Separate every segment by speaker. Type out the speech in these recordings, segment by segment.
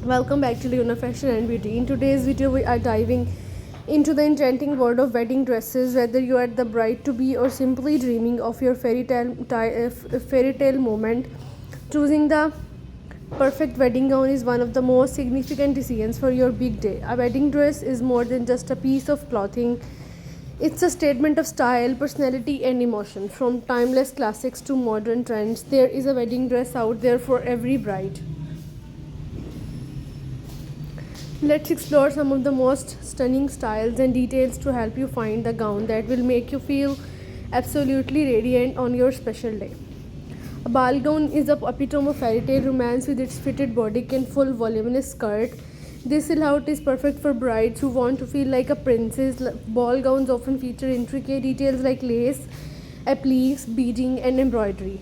Speaker 1: Welcome back to Leona Fashion and Beauty. In today's video, we are diving into the enchanting world of wedding dresses. Whether you are the bride to be or simply dreaming of your fairy tale moment, choosing the perfect wedding gown is one of the most significant decisions for your big day. A wedding dress is more than just a piece of clothing. It's a statement of style, personality, and emotion. From timeless classics to modern trends, there is a wedding dress out there for every bride. Let's explore some of the most stunning styles and details to help you find the gown that will make you feel absolutely radiant on your special day. A ball gown is the epitome of fairy tale romance with its fitted bodice and full voluminous skirt. This silhouette is perfect for brides who want to feel like a princess. Ball gowns often feature intricate details like lace, appliques, beading, and embroidery,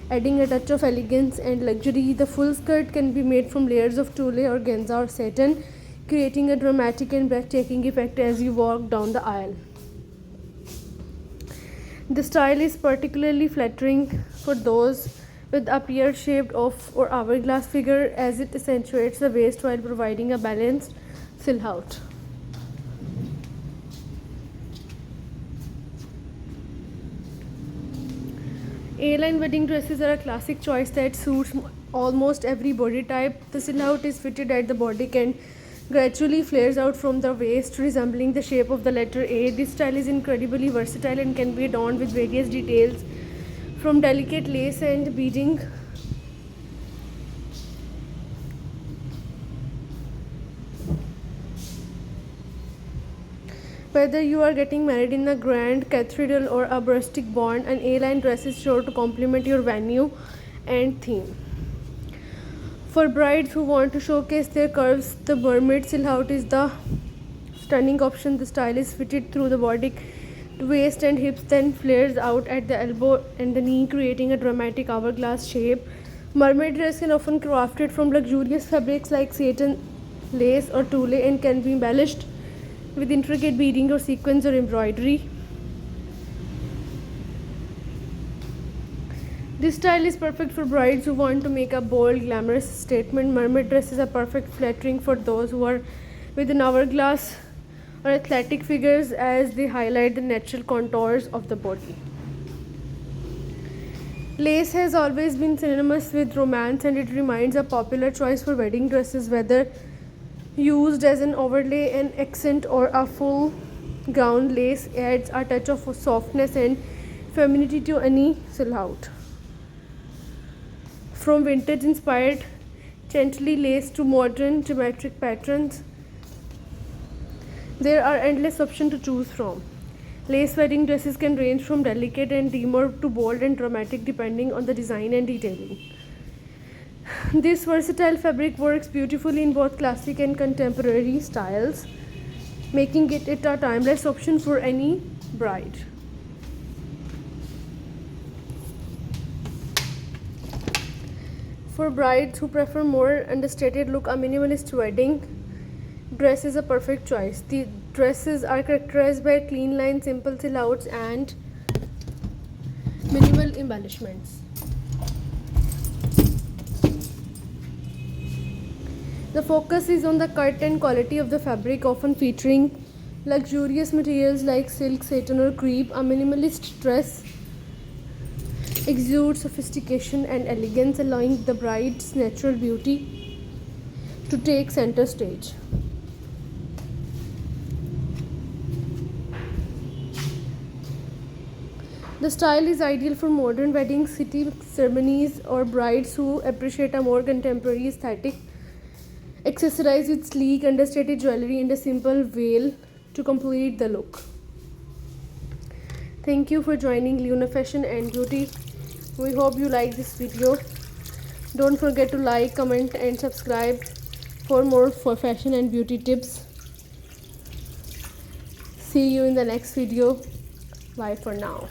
Speaker 1: adding a touch of elegance and luxury. The full skirt can be made from layers of tulle, organza, or satin, creating a dramatic and breathtaking effect as you walk down the aisle. The style is particularly flattering for those with a pear-shaped or hourglass figure, as it accentuates the waist while providing a balanced silhouette. A-line wedding dresses are a classic choice that suits almost every body type. The silhouette is fitted at the bodice and gradually flares out from the waist, resembling the shape of the letter A. This style is incredibly versatile and can be adorned with various details, from delicate lace and beading whether you are getting married in a grand cathedral or a rustic barn. An A-line dress is sure to complement your venue and theme. For brides who want to showcase their curves, the mermaid silhouette is the stunning option. The style is fitted through the body, waist, and hips, then flares out at the elbow and the knee, creating a dramatic hourglass shape. Mermaid dress can often be crafted from luxurious fabrics like satin, lace, or tulle, and can be embellished with intricate beading or sequins or embroidery. This style is perfect for brides who want to make a bold, glamorous statement. Mermaid dresses are perfect flattering for those who are with an hourglass or athletic figures, as they highlight the natural contours of the body. Lace has always been synonymous with romance, and it remains a popular choice for wedding dresses, whether used as an overlay, an accent, or a full gown. Lace adds a touch of softness and femininity to any silhouette. From vintage inspired gently laced to modern geometric patterns, there are endless options to choose from. Lace wedding dresses can range from delicate and demure to bold and dramatic, depending on the design and detailing. This versatile fabric works beautifully in both classic and contemporary styles, making it a timeless option for any bride. For brides who prefer more understated look, a minimalist wedding dress is a perfect choice. The dresses are characterized by clean lines, simple silhouettes, and minimal embellishments. The focus is on the cut and quality of the fabric, often featuring luxurious materials like silk, satin, or crepe. A minimalist dress exudes sophistication and elegance, allowing the bride's natural beauty to take center stage. The style is ideal for modern weddings, city ceremonies, or brides who appreciate a more contemporary aesthetic. Accessorized with sleek, understated jewelry and a simple veil to complete the look. Thank you for joining Leona Fashion and Beauty. We hope you like this video. Don't forget to like, comment, and subscribe for more fashion and beauty tips. See you in the next video. Bye for now.